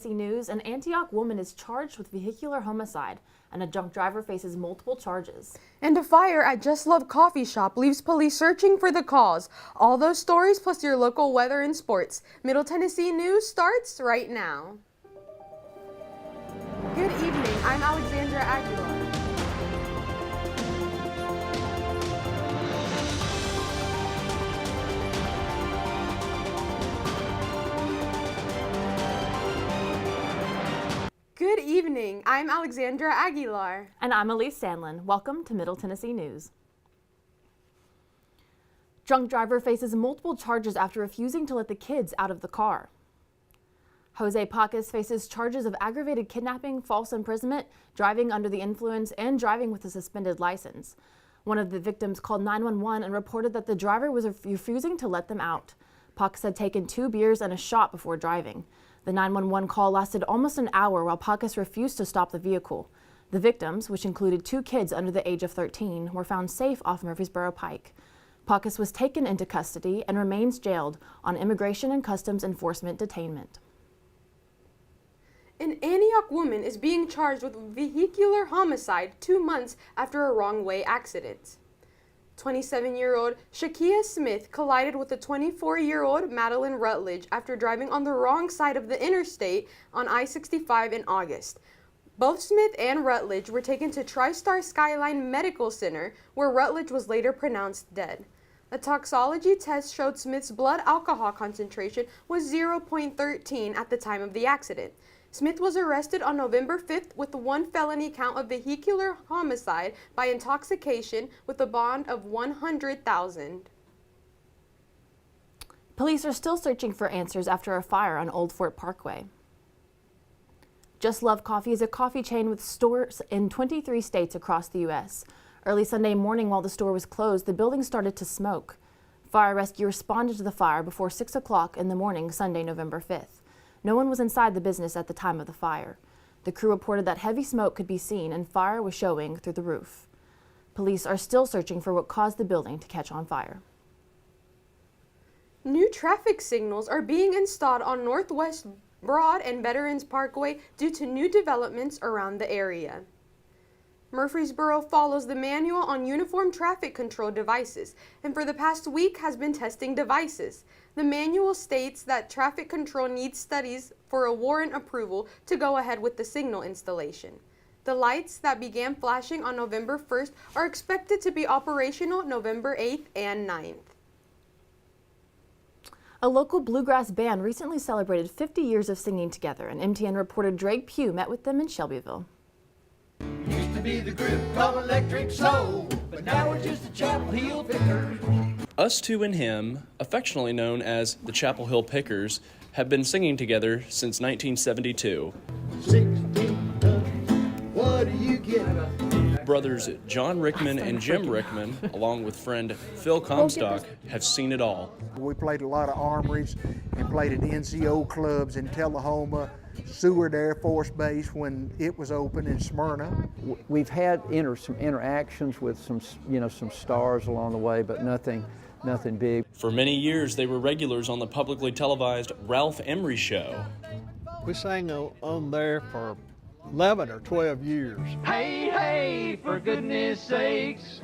Tennessee News, an Antioch woman is charged with vehicular homicide, and a drunk driver faces multiple charges. And a fire at Just Love Coffee Shop leaves police searching for the cause. All those stories plus your local weather and sports. Middle Tennessee News starts right now. Good evening, I'm Alexandra Aguilar. Good evening, I'm Alexandra Aguilar. And I'm Elise Sandlin. Welcome to Middle Tennessee News. Drunk driver faces multiple charges after refusing to let the kids out of the car. Jose Pacas faces charges of aggravated kidnapping, false imprisonment, driving under the influence, and driving with a suspended license. One of the victims called 911 and reported that the driver was refusing to let them out. Pacas had taken 2 beers and a shot before driving. The 911 call lasted almost an hour while Pacas refused to stop the vehicle. The victims, which included 2 kids under the age of 13, were found safe off Murfreesboro Pike. Pacas was taken into custody and remains jailed on Immigration and Customs Enforcement detainment. An Antioch woman is being charged with vehicular homicide 2 months after a wrong-way accident. 27-year-old Shakia Smith collided with a 24-year-old Madeline Rutledge after driving on the wrong side of the interstate on I-65 in August. Both Smith and Rutledge were taken to TriStar Skyline Medical Center, where Rutledge was later pronounced dead. A toxicology test showed Smith's blood alcohol concentration was 0.13 at the time of the accident. Smith was arrested on November 5th with 1 felony count of vehicular homicide by intoxication with a bond of $100,000. Police are still searching for answers after a fire on Old Fort Parkway. Just Love Coffee is a coffee chain with stores in 23 states across the U.S. Early Sunday morning while the store was closed, the building started to smoke. Fire rescue responded to the fire before 6 o'clock in the morning Sunday, November 5th. No one was inside the business at the time of the fire. The crew reported that heavy smoke could be seen and fire was showing through the roof. Police are still searching for what caused the building to catch on fire. New traffic signals are being installed on Northwest Broad and Veterans Parkway due to new developments around the area. Murfreesboro follows the manual on uniform traffic control devices and for the past week has been testing devices. The manual states that traffic control needs studies for a warrant approval to go ahead with the signal installation. The lights that began flashing on November 1st are expected to be operational November 8th and 9th. A local bluegrass band recently celebrated 50 years of singing together, and MTN reporter Drake Pugh met with them in Shelbyville. Used to be the group called Electric Soul, but now we're just the Chapel Hill Pickers. Us Two and Him, affectionately known as the Chapel Hill Pickers, have been singing together since 1972. 16, what do you get? Brothers John Rickman and Jim Rickman, along with friend Phil Comstock, have seen it all. We played a lot of armories and played at NCO clubs in Tullahoma, Seward Air Force Base when it was open in Smyrna. We've had some interactions with some stars along the way, but nothing big. For many years, they were regulars on the publicly televised Ralph Emery Show. We sang on there for 11 or 12 years. Hey, hey, for goodness sakes,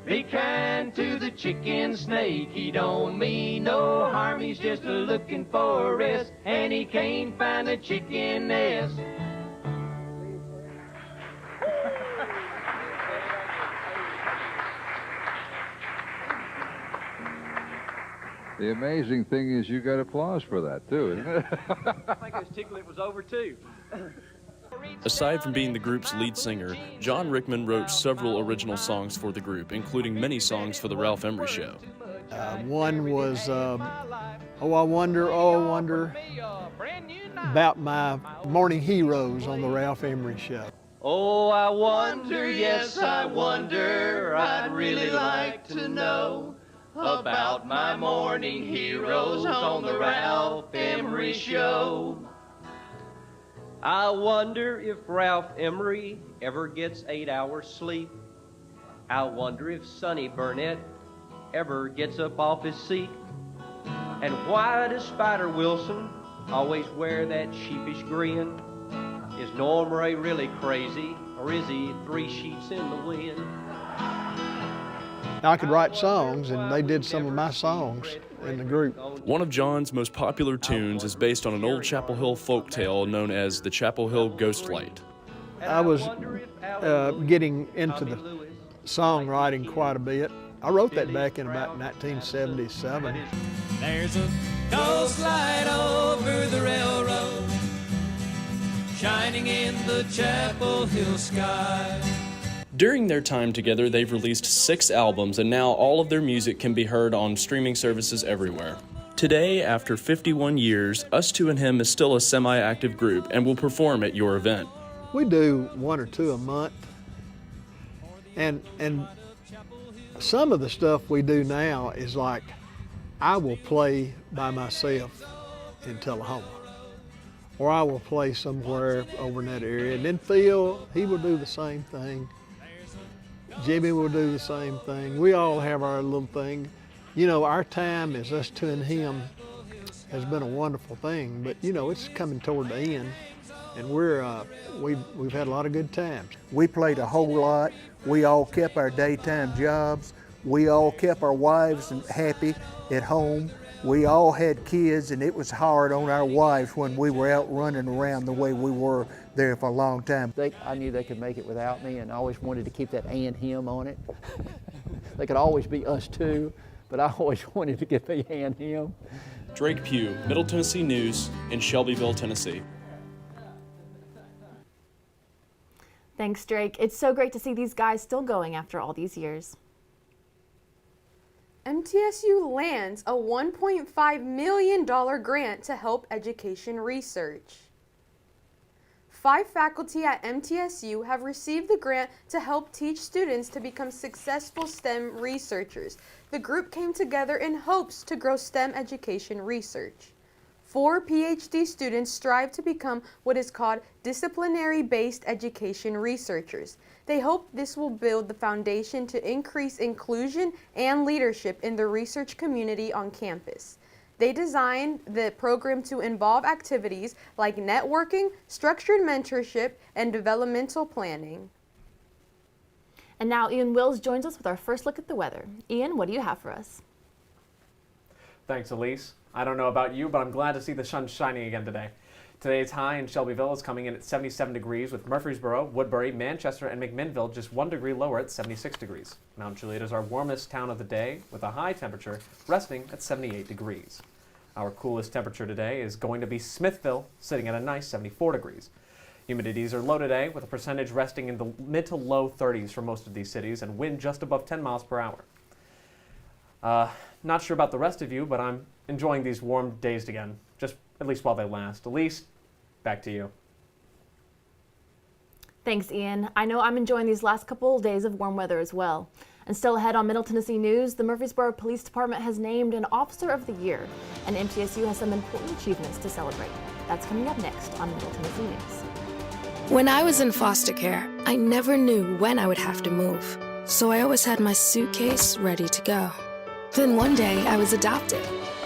be kind to the chicken snake. He don't mean no harm, he's just looking for a rest, and he can't find a chicken nest. The amazing thing is you got applause for that, too, isn't it? I think it was tickle it was over, too. Aside from being the group's lead singer, John Rickman wrote several original songs for the group, including many songs for the Ralph Emery Show. One was, oh, I wonder, about my morning heroes on the Ralph Emery Show. Oh, I wonder, yes, I wonder, I'd really like to know about my morning heroes on the Ralph Emery Show. I wonder if Ralph Emery ever gets 8 hours sleep. I wonder if Sonny Burnett ever gets up off his seat. And why does Spider Wilson always wear that sheepish grin? Is Norm Ray really crazy, or is he 3 sheets in the wind? I could write songs, and they did some of my songs in the group. One of John's most popular tunes is based on an old Chapel Hill folktale known as the Chapel Hill Ghost Light. I was getting into the songwriting quite a bit. I wrote that back in about 1977. There's a ghost light over the railroad, shining in the Chapel Hill sky. During their time together, they've released 6 albums, and now all of their music can be heard on streaming services everywhere. Today, after 51 years, Us Two and Him is still a semi-active group and will perform at your event. We do 1 or 2 a month, and some of the stuff we do now is like, I will play by myself in Tullahoma, or I will play somewhere over in that area, and then Phil, he will do the same thing. Jimmy will do the same thing. We all have our little thing. You know, our time as Us Two and Him has been a wonderful thing, but you know, it's coming toward the end, and we've had a lot of good times. We played a whole lot. We all kept our daytime jobs. We all kept our wives happy at home. We all had kids, and it was hard on our wives when we were out running around the way we were there for a long time. I knew they could make it without me, and I always wanted to keep that and him on it. They could always be us two, but I always wanted to get the and him. Drake Pugh, Middle Tennessee News in Shelbyville, Tennessee. Thanks, Drake. It's so great to see these guys still going after all these years. MTSU lands a $1.5 million grant to help education research. 5 faculty at MTSU have received the grant to help teach students to become successful STEM researchers. The group came together in hopes to grow STEM education research. 4 PhD students strive to become what is called disciplinary-based education researchers. They hope this will build the foundation to increase inclusion and leadership in the research community on campus. They designed the program to involve activities like networking, structured mentorship, and developmental planning. And now Ian Wills joins us with our first look at the weather. Ian, what do you have for us? Thanks, Elise. I don't know about you, but I'm glad to see the sun shining again today. Today's high in Shelbyville is coming in at 77 degrees, with Murfreesboro, Woodbury, Manchester, and McMinnville just 1 degree lower at 76 degrees. Mount Juliet is our warmest town of the day, with a high temperature resting at 78 degrees. Our coolest temperature today is going to be Smithville, sitting at a nice 74 degrees. Humidities are low today, with a percentage resting in the mid to low 30s for most of these cities, and wind just above 10 miles per hour. Not sure about the rest of you, but I'm enjoying these warm days again, just at least while they last. Elise, back to you. Thanks, Ian. I know I'm enjoying these last couple days of warm weather as well. And still ahead on Middle Tennessee News, the Murfreesboro Police Department has named an Officer of the Year, and MTSU has some important achievements to celebrate. That's coming up next on Middle Tennessee News. When I was in foster care, I never knew when I would have to move, so I always had my suitcase ready to go. Then one day, I was adopted.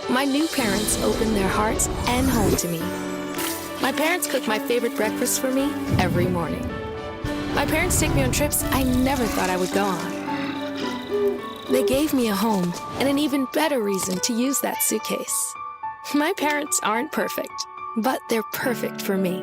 My new parents opened their hearts and home to me. My parents cook my favorite breakfast for me every morning. My parents take me on trips I never thought I would go on. They gave me a home and an even better reason to use that suitcase. My parents aren't perfect, but they're perfect for me.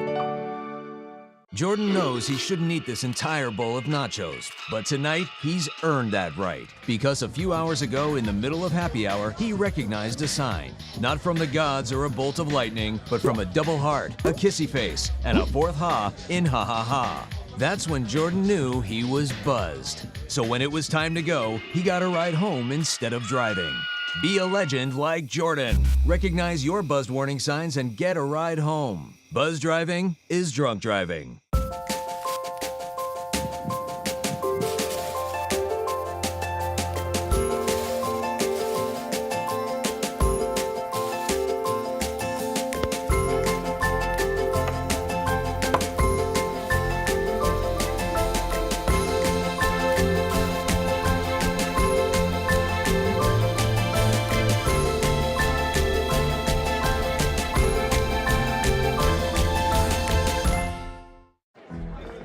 Jordan knows he shouldn't eat this entire bowl of nachos, but tonight he's earned that right. Because a few hours ago in the middle of happy hour, he recognized a sign. Not from the gods or a bolt of lightning, but from a double heart, a kissy face, and a fourth ha in ha ha ha. That's when Jordan knew he was buzzed. So when it was time to go, he got a ride home instead of driving. Be a legend like Jordan. Recognize your buzzed warning signs and get a ride home. Buzz driving is drunk driving.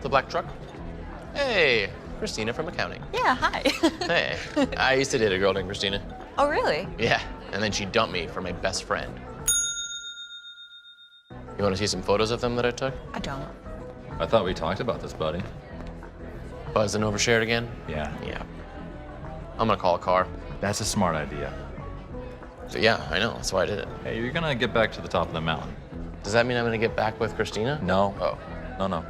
The black truck? Hey, Christina from accounting. Yeah, hi. Hey, I used to date a girl named Christina. Oh, really? Yeah, and then she dumped me for my best friend. You want to see some photos of them that I took? I don't. I thought we talked about this, buddy. Buzzed and overshared again? Yeah. Yeah. I'm gonna call a car. That's a smart idea. So yeah, I know, that's why I did it. Hey, you're gonna get back to the top of the mountain. Does that mean I'm gonna get back with Christina? No. Oh. No.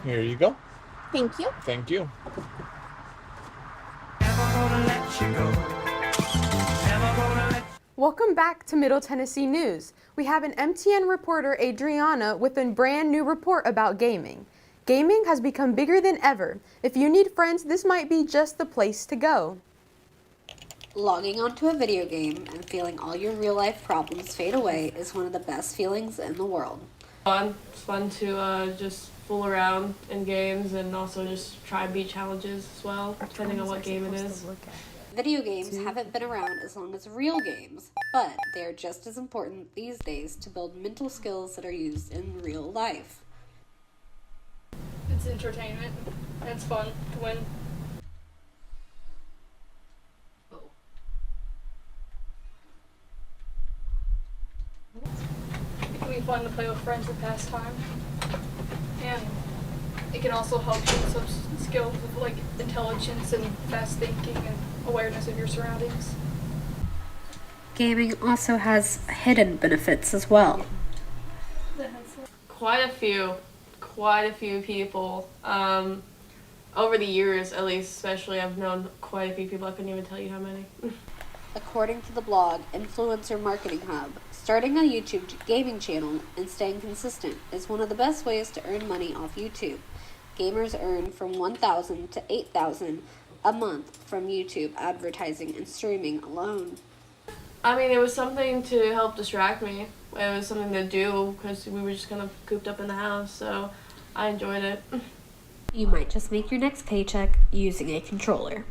Here you go. Thank you. Thank you. Welcome back to Middle Tennessee News. We have an MTN reporter, Adriana, with a brand new report about gaming. Gaming has become bigger than ever. If you need friends, this might be just the place to go. Logging onto a video game and feeling all your real-life problems fade away is one of the best feelings in the world. It's fun to just fool around in games and also just try and beat challenges as well, depending on what game it is. Video games haven't been around as long as real games, but they are just as important these days to build mental skills that are used in real life. It's entertainment, and it's fun to win. It can be fun to play with friends and pass time. And it can also help you with some skills of like intelligence and fast thinking and awareness of your surroundings. Gaming also has hidden benefits as well. Quite a few people. Over the years, at least, especially, I've known quite a few people. I couldn't even tell you how many. According to the blog Influencer Marketing Hub, starting a YouTube gaming channel and staying consistent is one of the best ways to earn money off YouTube. Gamers earn from $1,000 to $8,000 a month from YouTube advertising and streaming alone. I mean, it was something to help distract me. It was something to do because we were just kind of cooped up in the house, so I enjoyed it. You might just make your next paycheck using a controller.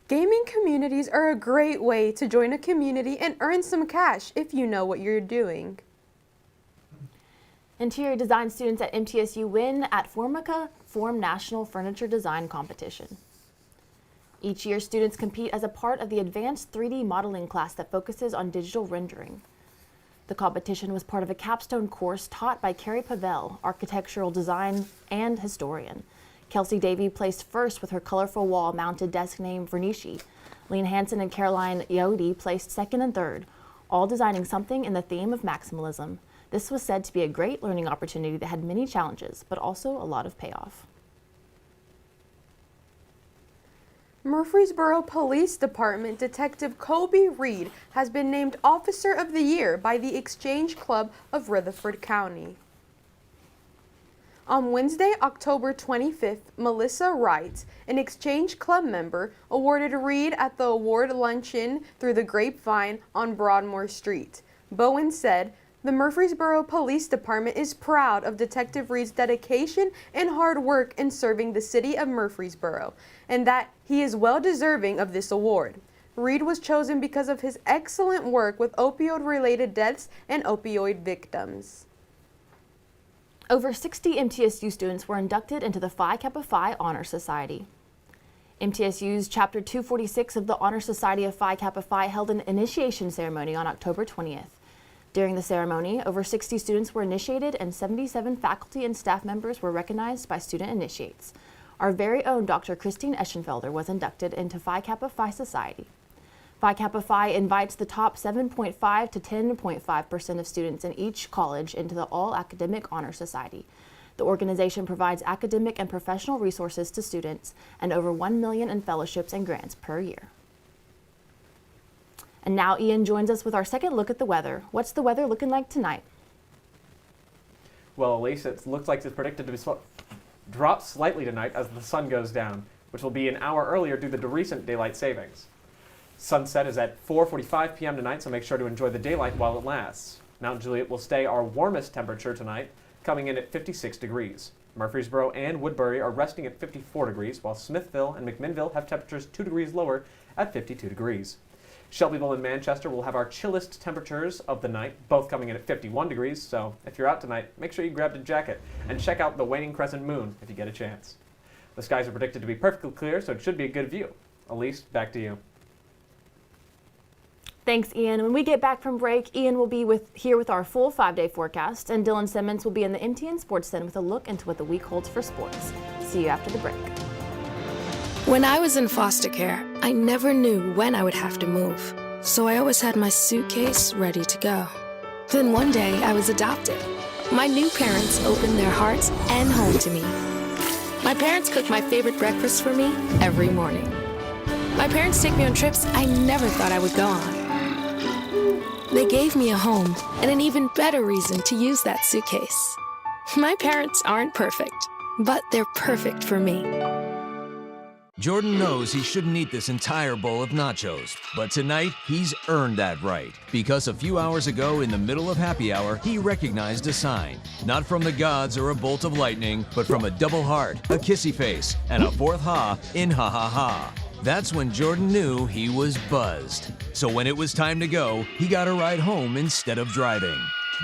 Gaming communities are a great way to join a community and earn some cash if you know what you're doing. Interior design students at MTSU win at Formica Form National Furniture Design Competition. Each year, students compete as a part of the advanced 3D modeling class that focuses on digital rendering. The competition was part of a capstone course taught by Carrie Pavel, architectural design and historian. Kelsey Davey placed first with her colorful wall-mounted desk named Vernici. Lean Hansen and Caroline Iodi placed second and third, all designing something in the theme of maximalism. This was said to be a great learning opportunity that had many challenges, but also a lot of payoff. Murfreesboro Police Department Detective Kobe Reed has been named Officer of the Year by the Exchange Club of Rutherford County. On Wednesday, October 25th, Melissa Wright, an Exchange Club member, awarded Reed at the award luncheon through the Grapevine on Broadmoor Street. Bowen said, "The Murfreesboro Police Department is proud of Detective Reed's dedication and hard work in serving the city of Murfreesboro, and that he is well deserving of this award." Reed was chosen because of his excellent work with opioid-related deaths and opioid victims. Over 60 MTSU students were inducted into the Phi Kappa Phi Honor Society. MTSU's Chapter 246 of the Honor Society of Phi Kappa Phi held an initiation ceremony on October 20th. During the ceremony, over 60 students were initiated and 77 faculty and staff members were recognized by student initiates. Our very own Dr. Christine Eschenfelder was inducted into Phi Kappa Phi Society. Phi Kappa Phi invites the top 7.5 to 10.5% of students in each college into the All-Academic Honor Society. The organization provides academic and professional resources to students and over $1 million in fellowships and grants per year. And now Ian joins us with our second look at the weather. What's the weather looking like tonight? Well, Elise, it looks like it's predicted to drop slightly tonight as the sun goes down. which will be an hour earlier due to the recent daylight savings. Sunset is at 4:45 p.m. tonight, so make sure to enjoy the daylight while it lasts. Mount Juliet will stay our warmest temperature tonight, coming in at 56 degrees. Murfreesboro and Woodbury are resting at 54 degrees, while Smithville and McMinnville have temperatures 2 degrees lower at 52 degrees. Shelbyville and Manchester will have our chillest temperatures of the night, both coming in at 51 degrees, so if you're out tonight, make sure you grab a jacket and check out the waning crescent moon if you get a chance. The skies are predicted to be perfectly clear, so it should be a good view. Elise, back to you. Thanks, Ian. When we get back from break, Ian will be here with our full 5-day forecast, and Dylan Simmons will be in the MTN Sports Den with a look into what the week holds for sports. See you after the break. When I was in foster care, I never knew when I would have to move, so I always had my suitcase ready to go. Then one day, I was adopted. My new parents opened their hearts and home to me. My parents cook my favorite breakfast for me every morning. My parents take me on trips I never thought I would go on. They gave me a home and an even better reason to use that suitcase. My parents aren't perfect, but they're perfect for me. Jordan knows he shouldn't eat this entire bowl of nachos, but tonight he's earned that right because a few hours ago in the middle of happy hour, he recognized a sign. Not from the gods or a bolt of lightning, but from a double heart, a kissy face, and a fourth ha in ha ha ha. That's when Jordan knew he was buzzed. So when it was time to go, he got a ride home instead of driving.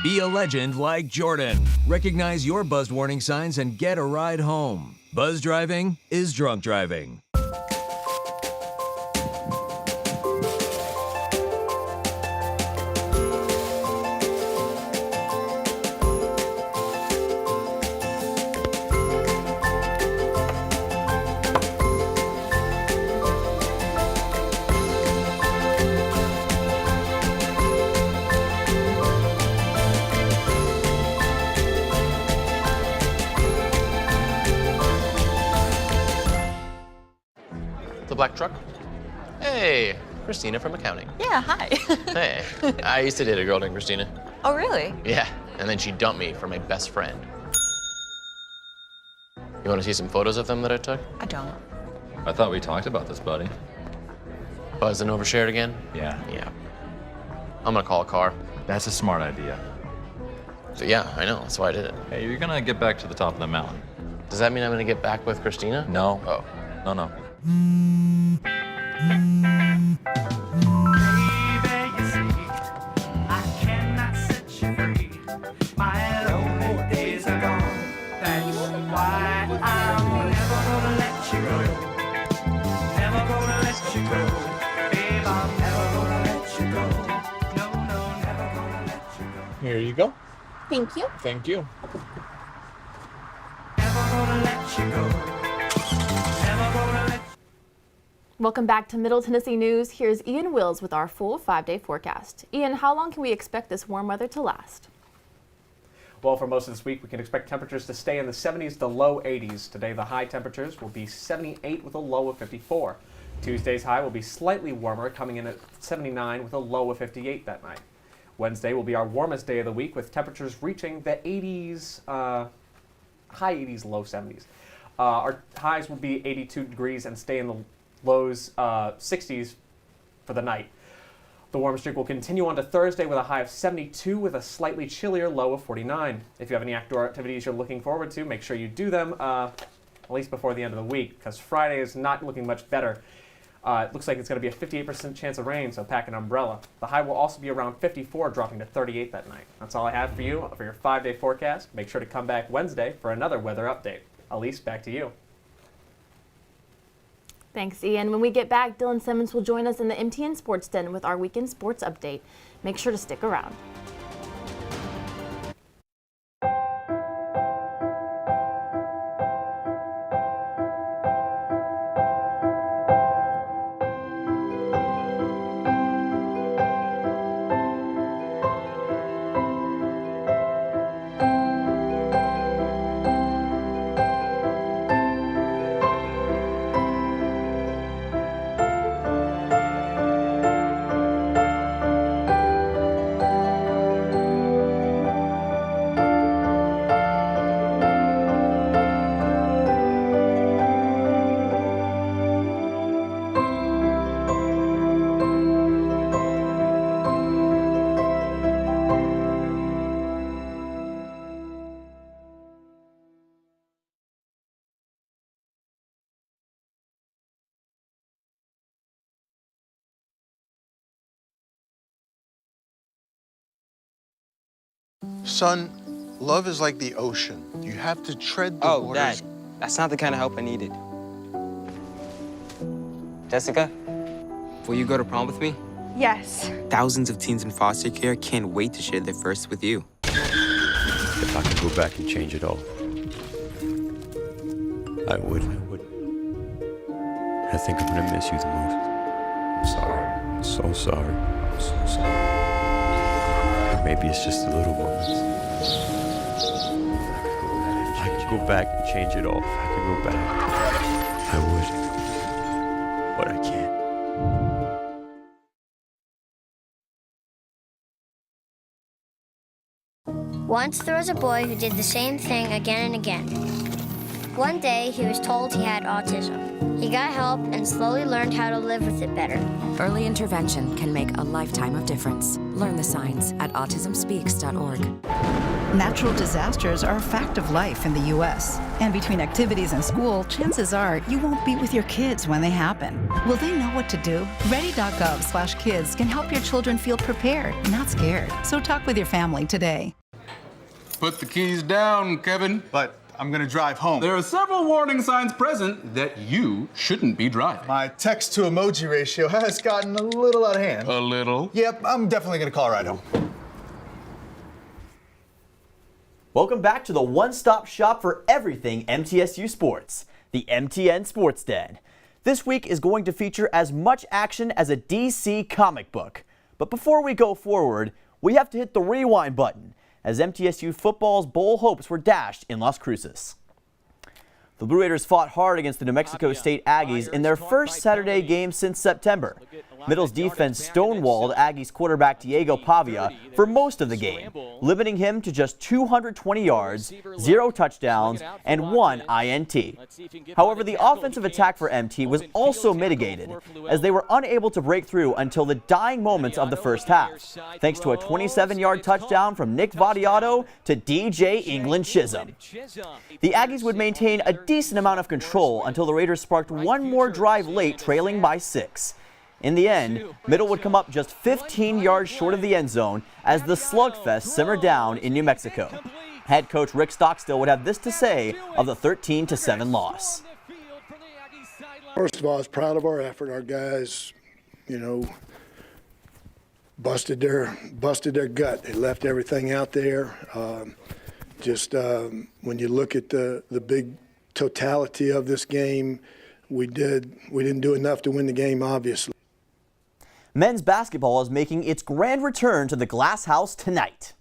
Be a legend like Jordan. Recognize your buzzed warning signs and get a ride home. Buzz driving is drunk driving. The black truck? Hey, Christina from accounting. Yeah, hi. Hey, I used to date a girl named Christina. Oh, really? Yeah, and then she dumped me for my best friend. You want to see some photos of them that I took? I don't. I thought we talked about this, buddy. Buzzed and overshared again? Yeah. Yeah. I'm gonna call a car. That's a smart idea. So yeah, I know, that's why I did it. Hey, you're gonna get back to the top of the mountain. Does that mean I'm gonna get back with Christina? No. Oh. No. Here you go. Thank you. Thank you. Welcome back to Middle Tennessee News. Here's Ian Wills with our full 5-day forecast. Ian, how long can we expect this warm weather to last? Well, for most of this week, we can expect temperatures to stay in the 70s to low 80s. Today, the high temperatures will be 78 with a low of 54. Tuesday's high will be slightly warmer, coming in at 79 with a low of 58 that night. Wednesday will be our warmest day of the week, with temperatures reaching the 80s, high 80s, low 70s. Our highs will be 82 degrees and stay in the lows 60s for the night. The warm streak will continue on to Thursday with a high of 72 with a slightly chillier low of 49. If you have any outdoor activities you're looking forward to, make sure you do them at least before the end of the week, because Friday is not looking much better. It looks like it's going to be a 58% chance of rain, so pack an umbrella. The high will also be around 54, dropping to 38 that night. That's all I have for you for your 5-day forecast. Make sure to come back Wednesday for another weather update. Elise, back to you. Thanks, Ian. When we get back, Dylan Simmons will join us in the MTN Sports Den with our weekend sports update. Make sure to stick around. Son, love is like the ocean. You have to tread the waters. Dad, that's not the kind of help I needed. Jessica, will you go to prom with me? Yes. Thousands of teens in foster care can't wait to share their first with you. If I could go back and change it all, I would. I think I'm gonna miss you the most. I'm sorry. I'm so sorry. I'm so sorry. But maybe it's just the little moments. If I could go back and change it all, if I could go back, I would. But I can't. Once there was a boy who did the same thing again and again. One day, he was told he had autism. He got help and slowly learned how to live with it better. Early intervention can make a lifetime of difference. Learn the signs at autismspeaks.org. Natural disasters are a fact of life in the U.S. And between activities and school, chances are you won't be with your kids when they happen. Will they know what to do? Ready.gov/kids can help your children feel prepared, not scared. So talk with your family today. Put the keys down, Kevin. But I'm gonna drive home. There are several warning signs present that you shouldn't be driving. My text to emoji ratio has gotten a little out of hand. A little? Yep, I'm definitely gonna call a ride home. Welcome back to the one-stop shop for everything MTSU sports, the MTN Sports Den. This week is going to feature as much action as a DC comic book. But before we go forward, we have to hit the rewind button, as MTSU football's bowl hopes were dashed in Las Cruces. The Blue Raiders fought hard against the New Mexico State Aggies in their first Saturday game since September. Middle's defense stonewalled Aggies quarterback Diego Pavia for most of the game, limiting him to just 220 yards, 0 touchdowns, and 1 INT. However, the offensive attack for MT was also mitigated, as they were unable to break through until the dying moments of the first half, thanks to a 27-yard touchdown from Nick Vadiato to DJ England Chisholm. The Aggies would maintain a decent amount of control until the Raiders sparked one more drive late, trailing by 6. In the end, Middle would come up just 15 yards short of the end zone as the slugfest simmered down in New Mexico. Head coach Rick Stockstill would have this to say of the 13-7 loss. First of all, I was proud of our effort. Our guys, busted their gut. They left everything out there. When you look at the big totality of this game, we didn't do enough to win the game, obviously. Men's basketball is making its grand return to the Glass House tonight.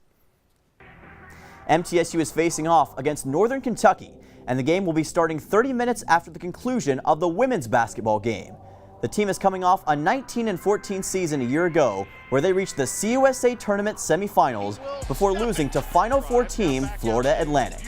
MTSU is facing off against Northern Kentucky, and the game will be starting 30 minutes after the conclusion of the women's basketball game. The team is coming off a 19-14 season a year ago, where they reached the CUSA tournament semifinals before losing to Final Four team Florida Atlantic.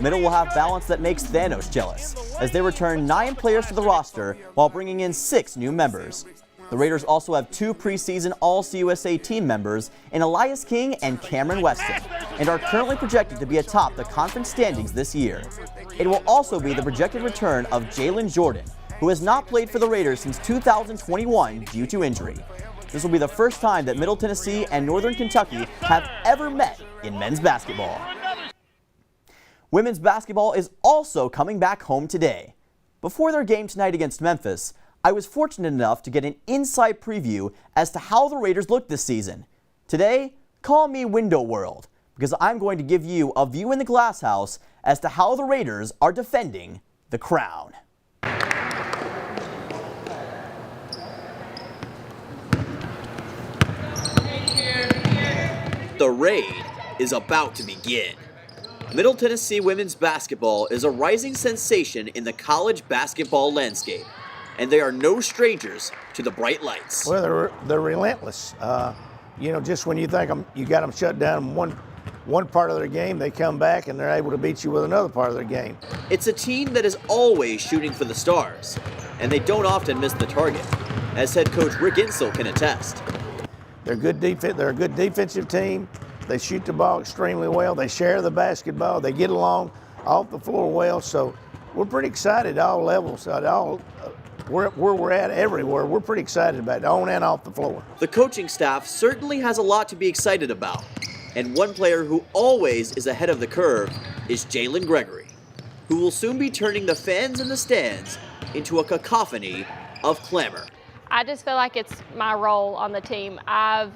Middle will have balance that makes Thanos jealous, as they return 9 players to the roster while bringing in 6 new members. The Raiders also have 2 preseason All-CUSA team members in Elias King and Cameron Weston, and are currently projected to be atop the conference standings this year. It will also be the projected return of Jalen Jordan, who has not played for the Raiders since 2021 due to injury. This will be the first time that Middle Tennessee and Northern Kentucky have ever met in men's basketball. Women's basketball is also coming back home today. Before their game tonight against Memphis, I was fortunate enough to get an inside preview as to how the Raiders look this season. Today, call me Window World, because I'm going to give you a view in the glass house as to how the Raiders are defending the crown. The raid is about to begin. Middle Tennessee women's basketball is a rising sensation in the college basketball landscape, and they are no strangers to the bright lights. Well, they're relentless. Just when you think you got them shut down in one part of their game, they come back and they're able to beat you with another part of their game. It's a team that is always shooting for the stars, and they don't often miss the target, as head coach Rick Insel can attest. They're a good defensive team. They shoot the ball extremely well. They share the basketball. They get along off the floor well. So we're pretty excited at all levels, where we're at everywhere. We're pretty excited about it, on and off the floor. The coaching staff certainly has a lot to be excited about. And one player who always is ahead of the curve is Jalen Gregory, who will soon be turning the fans in the stands into a cacophony of clamor. I just feel like it's my role on the team.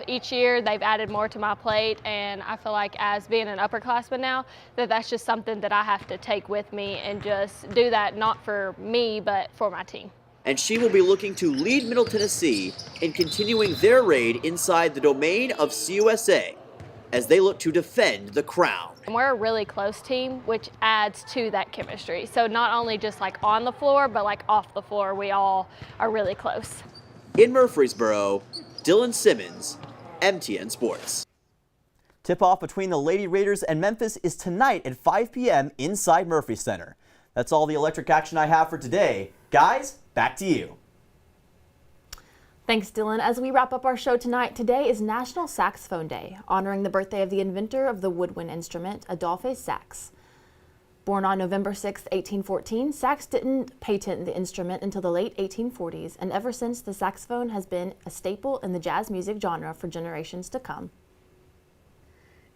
Each year they've added more to my plate, and I feel like as being an upperclassman now, that's just something that I have to take with me and just do that not for me, but for my team. And she will be looking to lead Middle Tennessee in continuing their raid inside the domain of CUSA as they look to defend the crown. We're a really close team, which adds to that chemistry. So not only just like on the floor, but like off the floor, we all are really close. In Murfreesboro, Dylan Simmons, MTN Sports. Tip-off between the Lady Raiders and Memphis is tonight at 5 p.m. inside Murphy Center. That's all the electric action I have for today. Guys, back to you. Thanks, Dylan. As we wrap up our show tonight, today is National Saxophone Day, honoring the birthday of the inventor of the woodwind instrument, Adolphe Sax. Born on November 6, 1814, Sax didn't patent the instrument until the late 1840s, and ever since, the saxophone has been a staple in the jazz music genre for generations to come.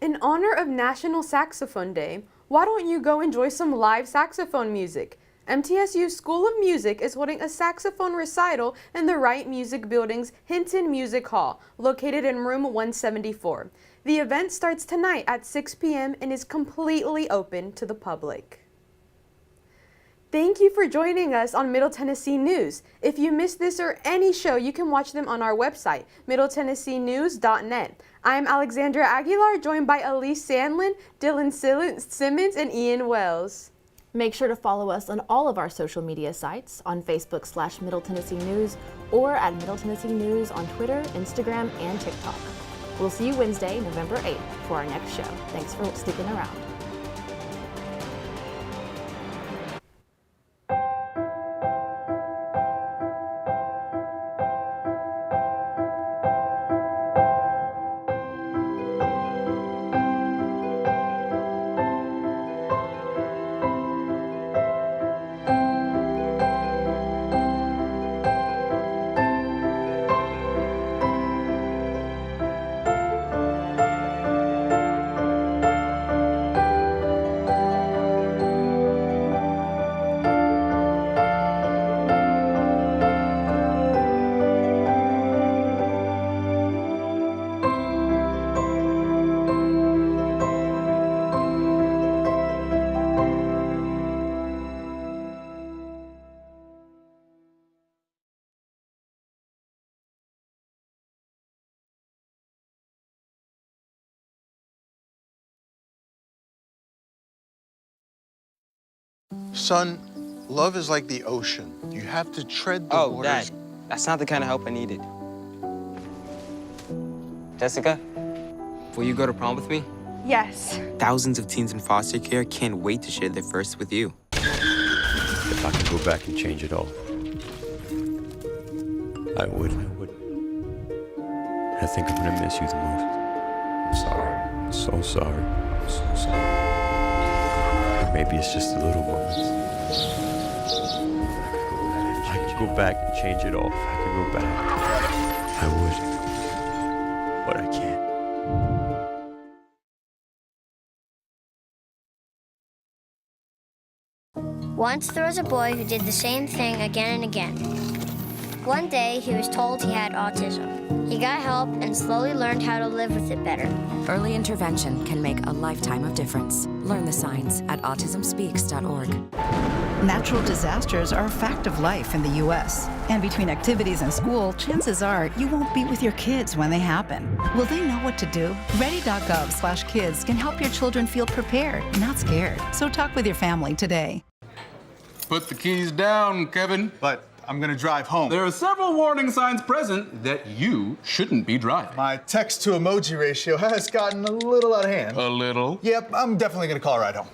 In honor of National Saxophone Day, why don't you go enjoy some live saxophone music? MTSU School of Music is holding a saxophone recital in the Wright Music Building's Hinton Music Hall, located in room 174. The event starts tonight at 6 p.m. and is completely open to the public. Thank you for joining us on Middle Tennessee News. If you missed this or any show, you can watch them on our website, middletennesseenews.net. I'm Alexandra Aguilar, joined by Elise Sandlin, Dylan Simmons, and Ian Wells. Make sure to follow us on all of our social media sites, on Facebook /Middle Tennessee News, or at Middle Tennessee News on Twitter, Instagram, and TikTok. We'll see you Wednesday, November 8th for our next show. Thanks for sticking around. Son, love is like the ocean. You have to tread the waters. Dad, that's not the kind of help I needed. Jessica, will you go to prom with me? Yes. Thousands of teens in foster care can't wait to share their first with you. If I could go back and change it all, I would. I think I'm gonna miss you the most. I'm sorry. I'm so sorry. I'm so sorry. Maybe it's just the little moments. If I could go back and change it all, if I could go back, I would. But I can't. Once there was a boy who did the same thing again and again. One day, he was told he had autism. He got help and slowly learned how to live with it better. Early intervention can make a lifetime of difference. Learn the signs at autismspeaks.org. Natural disasters are a fact of life in the U.S. And between activities and school, chances are you won't be with your kids when they happen. Will they know what to do? Ready.gov/kids can help your children feel prepared, not scared. So talk with your family today. Put the keys down, Kevin. But I'm gonna drive home. There are several warning signs present that you shouldn't be driving. My text to emoji ratio has gotten a little out of hand. A little? Yep, I'm definitely gonna call a ride home.